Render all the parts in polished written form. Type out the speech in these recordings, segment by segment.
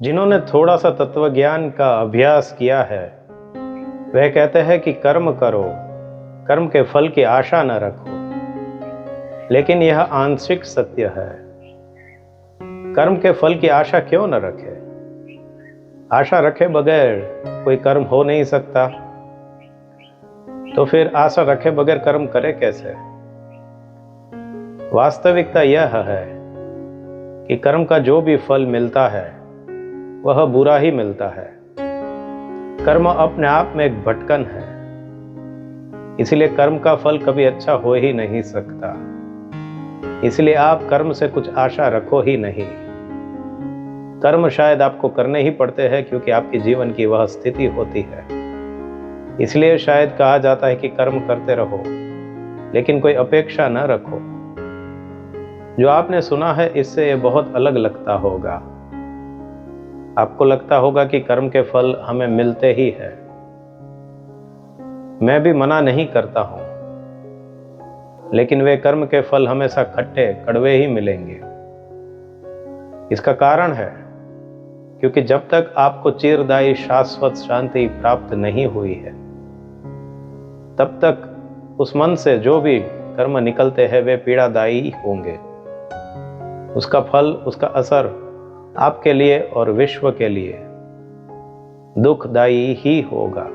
जिन्होंने थोड़ा सा तत्वज्ञान का अभ्यास किया है वह कहते हैं कि कर्म करो, कर्म के फल की आशा न रखो। लेकिन यह आंशिक सत्य है। कर्म के फल की आशा क्यों न रखे? आशा रखे बगैर कोई कर्म हो नहीं सकता, तो फिर आशा रखे बगैर कर्म करे कैसे? वास्तविकता यह है कि कर्म का जो भी फल मिलता है वह बुरा ही मिलता है। कर्म अपने आप में एक भटकन है, इसलिए कर्म का फल कभी अच्छा हो ही नहीं सकता। इसलिए आप कर्म से कुछ आशा रखो ही नहीं। कर्म शायद आपको करने ही पड़ते हैं क्योंकि आपके जीवन की वह स्थिति होती है। इसलिए शायद कहा जाता है कि कर्म करते रहो, लेकिन कोई अपेक्षा न रखो। जो आपने सुना है इससे ये बहुत अलग लगता होगा। आपको लगता होगा कि कर्म के फल हमें मिलते ही हैं। मैं भी मना नहीं करता हूं, लेकिन वे कर्म के फल हमेशा खट्टे कड़वे ही मिलेंगे। इसका कारण है क्योंकि जब तक आपको चिरदायी शाश्वत शांति प्राप्त नहीं हुई है, तब तक उस मन से जो भी कर्म निकलते हैं वे पीड़ादायी होंगे। उसका फल, उसका असर आपके लिए और विश्व के लिए दुखदायी ही होगा।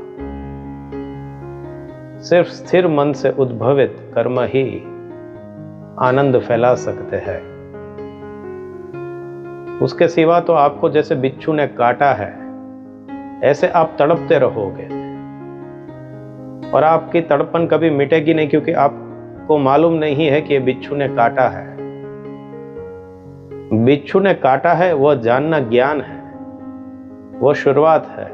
सिर्फ स्थिर मन से उद्भवित कर्म ही आनंद फैला सकते हैं। उसके सिवा तो आपको जैसे बिच्छू ने काटा है, ऐसे आप तड़पते रहोगे और आपकी तड़पन कभी मिटेगी नहीं, क्योंकि आपको मालूम नहीं है कि ये बिच्छू ने काटा है। बिच्छू ने काटा है वह जानना ज्ञान है, वह शुरुआत है।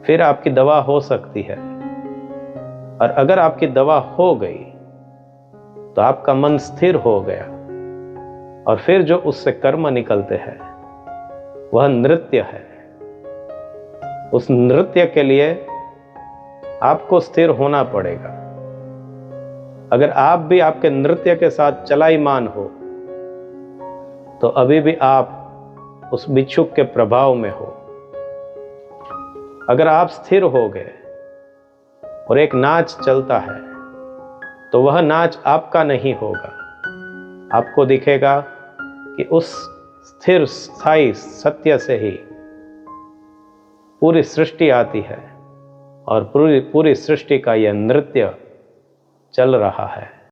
फिर आपकी दवा हो सकती है, और अगर आपकी दवा हो गई तो आपका मन स्थिर हो गया, और फिर जो उससे कर्म निकलते हैं वह नृत्य है। उस नृत्य के लिए आपको स्थिर होना पड़ेगा। अगर आप भी आपके नृत्य के साथ चलायमान हो तो अभी भी आप उस बिच्छू के प्रभाव में हो। अगर आप स्थिर हो गए और एक नाच चलता है तो वह नाच आपका नहीं होगा। आपको दिखेगा कि उस स्थिर स्थायी सत्य से ही पूरी सृष्टि आती है और पूरी सृष्टि का यह नृत्य चल रहा है।